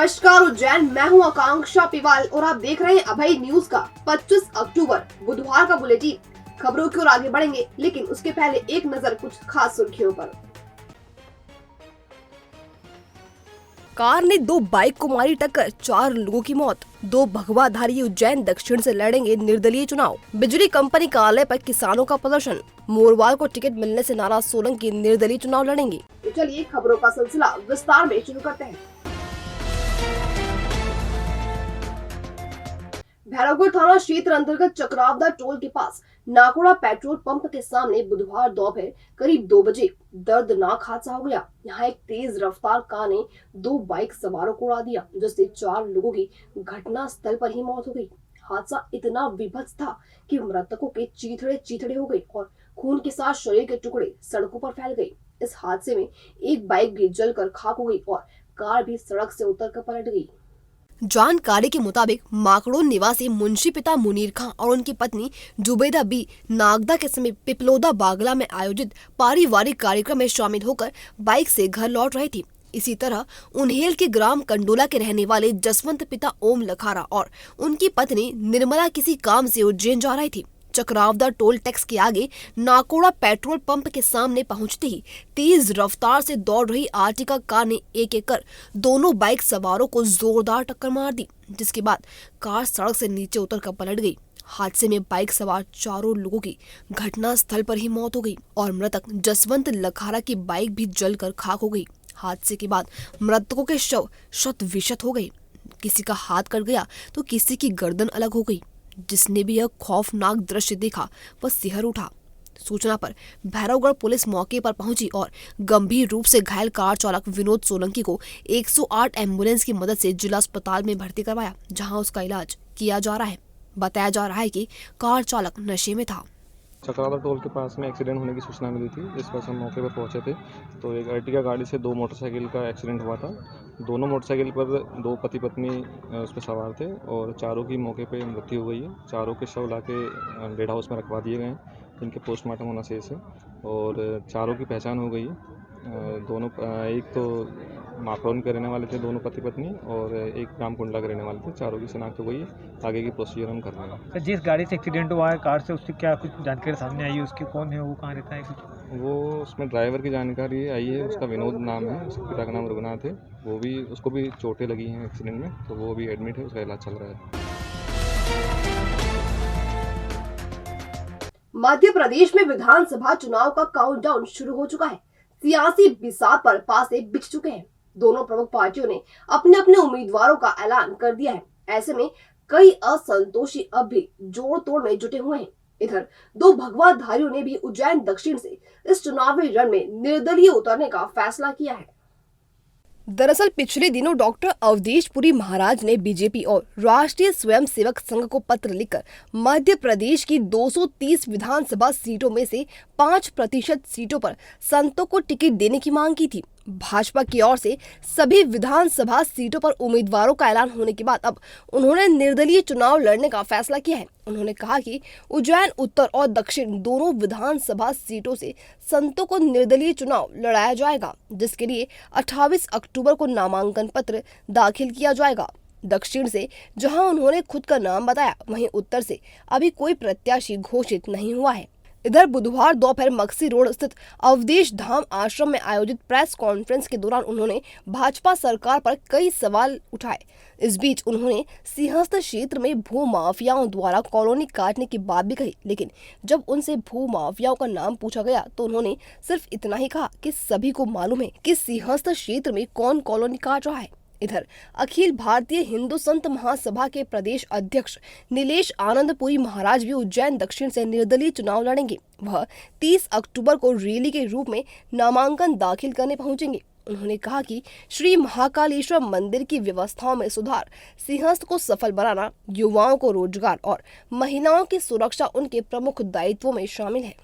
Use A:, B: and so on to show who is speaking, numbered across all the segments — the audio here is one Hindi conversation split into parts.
A: नमस्कार उज्जैन, मैं हूं आकांक्षा पिवाल और आप देख रहे हैं अभय न्यूज का 25 अक्टूबर बुधवार का बुलेटिन। खबरों की ओर आगे बढ़ेंगे, लेकिन उसके पहले एक नजर कुछ खास सुर्खियों पर। कार ने 2 बाइक को मारी टक्कर, 4 लोगों की मौत। 2 भगवाधारी उज्जैन दक्षिण से लड़ेंगे निर्दलीय चुनाव। बिजली कंपनी कार्यालय पर किसानों का प्रदर्शन। मोरवाल को टिकट मिलने से नाराज सोलंकी निर्दलीय चुनाव लड़ेंगे। तो चलिए खबरों का सिलसिला विस्तार में शुरू करते हैं। भैरवगढ़ थाना क्षेत्र अंतर्गत चक्रावदा टोल के पास नाकोड़ा पेट्रोल पंप के सामने बुधवार दोपहर करीब 2 बजे दर्दनाक हादसा हो गया। यहाँ एक तेज रफ्तार कार ने 2 बाइक सवारों को उड़ा दिया, जिससे 4 लोगों की घटना स्थल पर ही मौत हो गई। हादसा इतना विभत्स था कि मृतकों के चीथड़े हो गए और खून के साथ शरीर के टुकड़े सड़कों पर फैल गए। इस हादसे में एक बाइक भी जलकर खाक हो गई और कार भी सड़क से उतरकर पलट गई। जानकारी के मुताबिक माकड़ो निवासी मुंशी पिता मुनीर खां और उनकी पत्नी जुबैदा बी नागदा के समीप पिपलोदा बागला में आयोजित पारिवारिक कार्यक्रम में शामिल होकर बाइक से घर लौट रहे थे। इसी तरह उन्हेल के ग्राम कंडोला के रहने वाले जसवंत पिता ओम लखारा और उनकी पत्नी निर्मला किसी काम से उज्जैन जा रही थी। चक्रावदा टोल टैक्स के आगे नाकोड़ा पेट्रोल पंप के सामने पहुंचते ही तेज रफ्तार से दौड़ रही आर्टिका कार ने एक कर दोनों बाइक सवारों को जोरदार टक्कर मार दी, जिसके बाद कार सड़क से नीचे उतरकर पलट गई। हादसे में बाइक सवार 4 लोगों की घटना स्थल पर ही मौत हो गई और मृतक जसवंत लखारा की बाइक भी जलकर खाक हो गई। हादसे के बाद मृतकों के शव शत विशत हो गए। किसी का हाथ कट गया तो किसी की गर्दन अलग हो गई। जिसने भी यह खौफनाक दृश्य देखा वह सिहर उठा। सूचना पर भैरवगढ़ पुलिस मौके पर पहुंची और गंभीर रूप से घायल कार चालक विनोद सोलंकी को 108 एम्बुलेंस की मदद से जिला अस्पताल में भर्ती करवाया, जहां उसका इलाज किया जा रहा है। बताया जा रहा है कि कार चालक नशे में था।
B: चक्रावदा टोल के पास में एक्सीडेंट होने की सूचना मिली थी। इस पर हम मौके पर पहुंचे थे तो एक अर्टिगा गाड़ी से 2 मोटरसाइकिल का एक्सीडेंट हुआ था। दोनों मोटरसाइकिल पर 2 पति पत्नी उस पर सवार थे और चारों की मौके पे मृत्यु हो गई है। चारों के शव लाके डेड हाउस में रखवा दिए गए हैं, इनके पोस्टमार्टम होना शेष है और चारों की पहचान हो गई है। दोनों एक तो माखौन के रहने वाले थे दोनों पति पत्नी और एक ग्राम कुंडला के रहने वाले थे। चारों की शिनाख्त हो गई है। आगे की प्रोसीजर हम कर रहे हैं।
C: सर, जिस गाड़ी से एक्सीडेंट हुआ है कार से, उसकी क्या कुछ जानकारी सामने आई है? उसकी कौन है, वो कहाँ रहता है कुछ?
B: वो उसमें ड्राइवर की जानकारी आई है, उसका विनोद नाम है, उसके पिता का नाम रघुनाथ है। उसको भी चोटें लगी हैं एक्सीडेंट में, तो वो भी एडमिट है, उसका इलाज चल रहा है।
A: मध्य प्रदेश में विधानसभा चुनाव का काउंटडाउन शुरू हो चुका है। सियासी बिसात पर पासे बिछ चुके हैं। दोनों प्रमुख पार्टियों ने अपने अपने उम्मीदवारों का ऐलान कर दिया है। ऐसे में कई असंतोषी अब भी जोड़ तोड़ में जुटे हुए हैं। इधर 2 भगवाधारियों ने भी उज्जैन दक्षिण से इस चुनावी रण में निर्दलीय उतरने का फैसला किया है। दरअसल पिछले दिनों डॉक्टर अवधेश पुरी महाराज ने बीजेपी और राष्ट्रीय स्वयंसेवक संघ को पत्र लिखकर मध्य प्रदेश की 230 विधानसभा सीटों में से 5% सीटों पर संतों को टिकट देने की मांग की थी। भाजपा की ओर से सभी विधानसभा सीटों पर उम्मीदवारों का ऐलान होने के बाद अब उन्होंने निर्दलीय चुनाव लड़ने का फैसला किया है। उन्होंने कहा कि उज्जैन उत्तर और दक्षिण दोनों विधानसभा सीटों से संतों को निर्दलीय चुनाव लड़ाया जाएगा, जिसके लिए 28 अक्टूबर को नामांकन पत्र दाखिल किया जाएगा। दक्षिण से जहां उन्होंने खुद का नाम बताया, वहीं उत्तर से अभी कोई प्रत्याशी घोषित नहीं हुआ है। इधर बुधवार दोपहर मक्सी रोड स्थित अवधेश धाम आश्रम में आयोजित प्रेस कॉन्फ्रेंस के दौरान उन्होंने भाजपा सरकार पर कई सवाल उठाए। इस बीच उन्होंने सिंहस्थ क्षेत्र में भू माफियाओं द्वारा कॉलोनी काटने की बात भी कही, लेकिन जब उनसे भू माफियाओं का नाम पूछा गया तो उन्होंने सिर्फ इतना ही कहा कि सभी को मालूम है कि सिंहस्थ क्षेत्र में कौन कॉलोनी काट रहा है। इधर अखिल भारतीय हिंदू संत महासभा के प्रदेश अध्यक्ष नीलेश आनंदपुरी महाराज भी उज्जैन दक्षिण से निर्दलीय चुनाव लड़ेंगे। वह 30 अक्टूबर को रैली के रूप में नामांकन दाखिल करने पहुंचेंगे। उन्होंने कहा कि श्री महाकालेश्वर मंदिर की व्यवस्थाओं में सुधार, सिंहस्थ को सफल बनाना, युवाओं को रोजगार और महिलाओं की सुरक्षा उनके प्रमुख दायित्वों में शामिल है।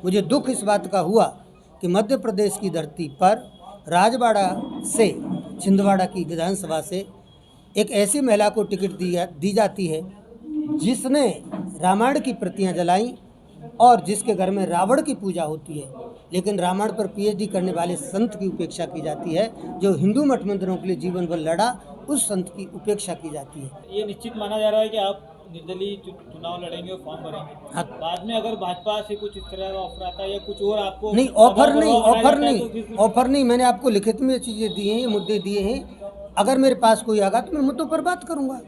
D: मुझे दुख इस बात का हुआ कि मध्य प्रदेश की धरती पर राजवाड़ा से छिंदवाड़ा की विधानसभा से एक ऐसी महिला को टिकट दी जाती है जिसने रामायण की प्रतियां जलाई और जिसके घर में रावण की पूजा होती है, लेकिन रामायण पर पीएचडी करने वाले संत की उपेक्षा की जाती है जो हिंदू मठ मंदिरों के लिए जीवन भर लड़ा उस संत की उपेक्षा की जाती है।
C: ये निश्चित माना जा रहा है कि आप निर्दलीय चुनाव लड़ेंगे और फॉर्म भरेंगे।
D: हाँ।
C: बाद में अगर भाजपा से कुछ इस तरह का ऑफर आता है या कुछ और आपको
D: नहीं, ऑफर नहीं, मैंने आपको लिखित में चीज़ें दी हैं, ये मुद्दे दिए हैं। अगर मेरे पास कोई आगा तो मैं मुद्दों पर बात करूँगा।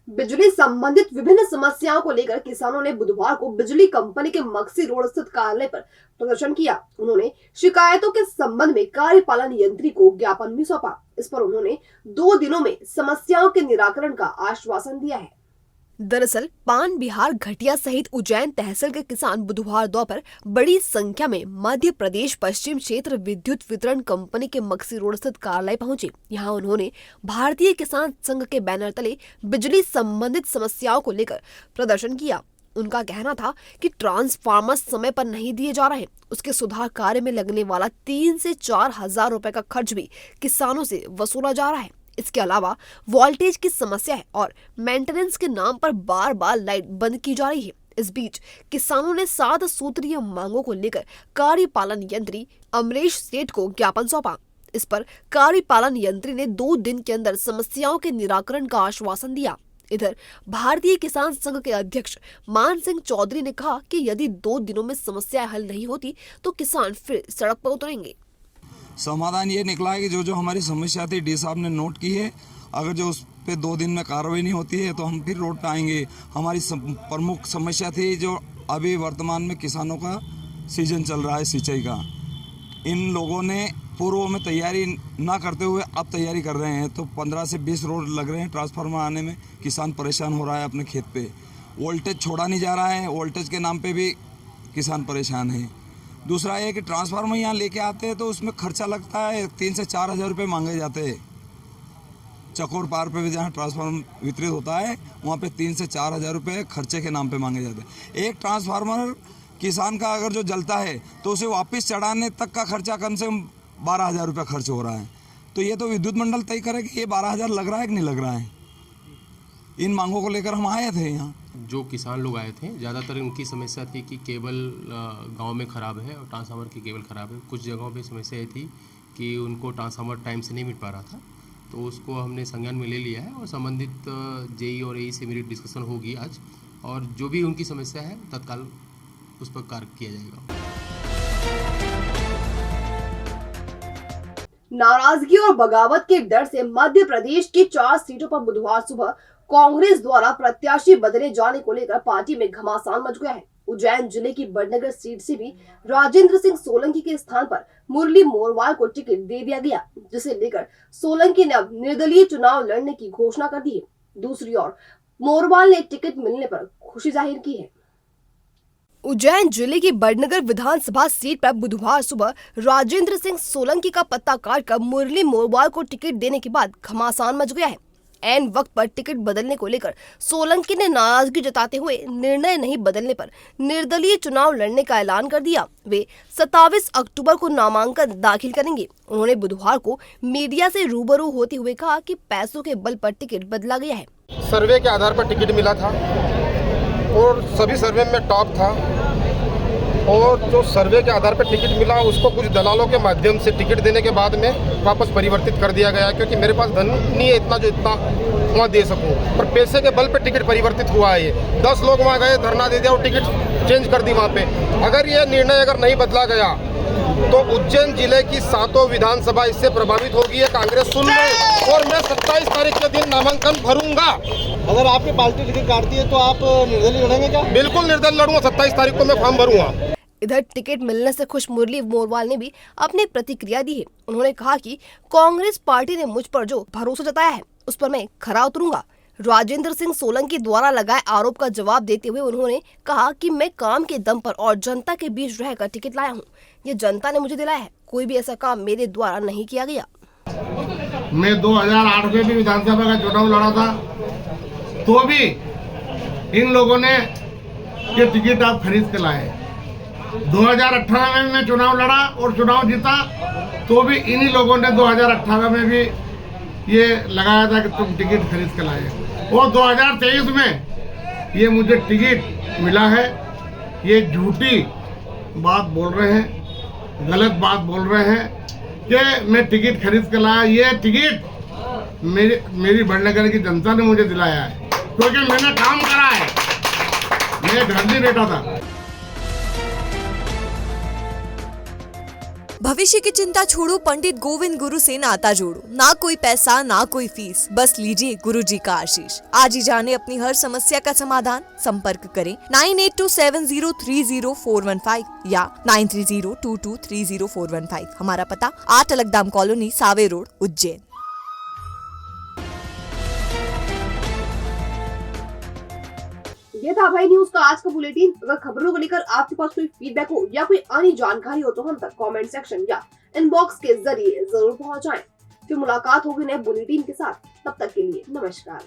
A: बिजली संबंधित विभिन्न समस्याओं को लेकर किसानों ने बुधवार को बिजली कंपनी के मक्सी रोड स्थित कार्यालय पर प्रदर्शन किया। उन्होंने शिकायतों के संबंध में कार्यपालन यंत्री को ज्ञापन भी सौंपा। इस पर उन्होंने 2 दिनों में समस्याओं के निराकरण का आश्वासन दिया है। दरअसल पान बिहार घटिया सहित उज्जैन तहसील के किसान बुधवार दोपहर बड़ी संख्या में मध्य प्रदेश पश्चिम क्षेत्र विद्युत वितरण कंपनी के मक्सी रोड स्थित कार्यालय पहुंचे। यहां उन्होंने भारतीय किसान संघ के बैनर तले बिजली संबंधित समस्याओं को लेकर प्रदर्शन किया। उनका कहना था कि ट्रांसफार्मर समय पर नहीं दिए जा रहे, उसके सुधार कार्य में लगने वाला 3 से 4 हजार रुपए का खर्च भी किसानों से वसूला जा रहा है। इसके अलावा वोल्टेज की समस्या है और मेंटेनेंस के नाम पर बार बार लाइट बंद की जा रही है। इस बीच किसानों ने 7 सूत्रीय मांगों को लेकर कार्यपालन यंत्री अमरीश सेठ को ज्ञापन सौंपा। इस पर कार्यपालन यंत्री ने 2 दिन के अंदर समस्याओं के निराकरण का आश्वासन दिया। इधर भारतीय किसान संघ के अध्यक्ष मान सिंह चौधरी ने कहा कि यदि 2 दिनों में समस्या हल नहीं होती तो किसान फिर सड़क पर उतरेंगे।
E: समाधान ये निकला है कि जो हमारी समस्या थी डी साहब ने नोट की है। अगर जो उस पे 2 दिन में कार्रवाई नहीं होती है तो हम फिर रोड पे आएंगे। हमारी प्रमुख समस्या थी जो अभी वर्तमान में किसानों का सीजन चल रहा है सिंचाई का, इन लोगों ने पूर्व में तैयारी ना करते हुए अब तैयारी कर रहे हैं, तो 15 से 20 रोड लग रहे हैं ट्रांसफार्मर आने में। किसान परेशान हो रहा है अपने खेत पे, वोल्टेज छोड़ा नहीं जा रहा है, वोल्टेज के नाम पे भी किसान परेशान है। दूसरा ये कि ट्रांसफार्मर यहाँ लेके आते हैं तो उसमें खर्चा लगता है, 3 से 4 हज़ार रुपये मांगे जाते हैं। चकोर पार पे भी जहाँ ट्रांसफार्मर वितरित होता है वहाँ पे 3 से 4 हज़ार रुपये खर्चे के नाम पे मांगे जाते हैं। एक ट्रांसफार्मर किसान का अगर जो जलता है तो उसे वापस चढ़ाने तक का खर्चा कम से कम 12,000 रुपये खर्च हो रहा है। तो ये तो विद्युत मंडल तय करे कि ये 12,000 लग रहा है कि नहीं लग रहा है। इन मांगों को लेकर हम आए थे यहाँ।
F: जो किसान लोग आए थे ज़्यादातर उनकी समस्या थी कि केबल गांव में ख़राब है और ट्रांसफार्मर की केबल ख़राब है। कुछ जगहों पे समस्या ये थी कि उनको ट्रांसफार्मर टाइम से नहीं मिल पा रहा था, तो उसको हमने संज्ञान में ले लिया है और संबंधित जेई और एई से मेरी डिस्कशन होगी आज, और जो भी उनकी समस्या है तत्काल उस पर कार्य किया जाएगा।
A: नाराजगी और बगावत के डर से मध्य प्रदेश की 4 सीटों पर बुधवार सुबह कांग्रेस द्वारा प्रत्याशी बदले जाने को लेकर पार्टी में घमासान मच गया है। उज्जैन जिले की बड़नगर सीट से भी राजेंद्र सिंह सोलंकी के स्थान पर मुरली मोरवाल को टिकट दे दिया गया, जिसे लेकर सोलंकी ने अब निर्दलीय चुनाव लड़ने की घोषणा कर दी है। दूसरी ओर मोरवाल ने टिकट मिलने पर खुशी जाहिर की है। उज्जैन जिले की बड़नगर विधानसभा सीट पर बुधवार सुबह राजेंद्र सिंह सोलंकी का पत्ता काटकर मुरली मोरवाल को टिकट देने के बाद घमासान मच गया है। ऐन वक्त पर टिकट बदलने को लेकर सोलंकी ने नाराजगी जताते हुए निर्णय नहीं बदलने पर निर्दलीय चुनाव लड़ने का ऐलान कर दिया। वे 27 अक्टूबर को नामांकन दाखिल करेंगे। उन्होंने बुधवार को मीडिया से रूबरू होते हुए कहा कि पैसों के बल पर टिकट बदला गया है।
G: सर्वे के आधार पर टिकट मिला था और सभी सर्वे में टॉप था, और जो सर्वे के आधार पर टिकट मिला उसको कुछ दलालों के माध्यम से टिकट देने के बाद में वापस परिवर्तित कर दिया गया, क्योंकि मेरे पास धन नहीं है इतना जो इतना वहाँ दे सकूँ, पर पैसे के बल पर टिकट परिवर्तित हुआ है। ये 10 लोग वहाँ गए, धरना दे दिया और टिकट चेंज कर दी वहाँ पे। अगर ये निर्णय अगर नहीं बदला गया तो उज्जैन जिले की 7 विधानसभा इससे प्रभावित होगी। है कांग्रेस सुन ले, और मैं 27 तारीख के दिन नामांकन भरूंगा।
C: अगर आपकी पार्टी टिकट काटती है तो आप निर्दलीय लड़ेंगे क्या?
G: बिल्कुल निर्दलीय लड़ूंगा, 27 तारीख को मैं फॉर्म भरूंगा।
A: इधर टिकट मिलने से खुश मुरली मोरवाल ने भी अपनी प्रतिक्रिया दी है। उन्होंने कहा कि कांग्रेस पार्टी ने मुझ पर जो भरोसा जताया है उस पर मैं खरा उतरूंगा। राजेंद्र सिंह सोलंकी द्वारा लगाए आरोप का जवाब देते हुए उन्होंने कहा कि मैं काम के दम पर और जनता के बीच रहकर टिकट लाया हूं। ये जनता ने मुझे दिलाया है, कोई भी ऐसा काम मेरे द्वारा नहीं किया गया।
G: मैं 2008 में भी विधानसभा का चुनाव लड़ा था, तो भी इन लोगों ने ये टिकट आप खरीद के लाए। 2018 में मैं चुनाव लड़ा और चुनाव जीता, तो भी इन्हीं लोगों ने 2018 में भी ये लगाया था कि तुम टिकट खरीद के लाए। और 2023 में ये मुझे टिकट मिला है। ये झूठी बात बोल रहे हैं, गलत बात बोल रहे हैं कि मैं टिकट खरीद के लाया। ये टिकट मेरी बड़नगर की जनता ने मुझे दिलाया है, क्योंकि मैंने काम करा है। मैं घर नहीं रहता था।
H: भविष्य की चिंता छोड़ो, पंडित गोविंद गुरु से नाता जोड़ो। ना कोई पैसा ना कोई फीस, बस लीजिए गुरु जी का आशीष। आज ही जाने अपनी हर समस्या का समाधान। संपर्क करें 9827030415 या 9302230415। हमारा पता 8 अलगदाम कॉलोनी, सावे रोड, उज्जैन।
A: ये था भाई न्यूज का आज का बुलेटिन। अगर खबरों को लेकर आपके पास कोई फीडबैक हो या कोई अन्य जानकारी हो तो हम तक कमेंट सेक्शन या इनबॉक्स के जरिए जरूर पहुंचाएं। फिर मुलाकात होगी नए बुलेटिन के साथ, तब तक के लिए नमस्कार।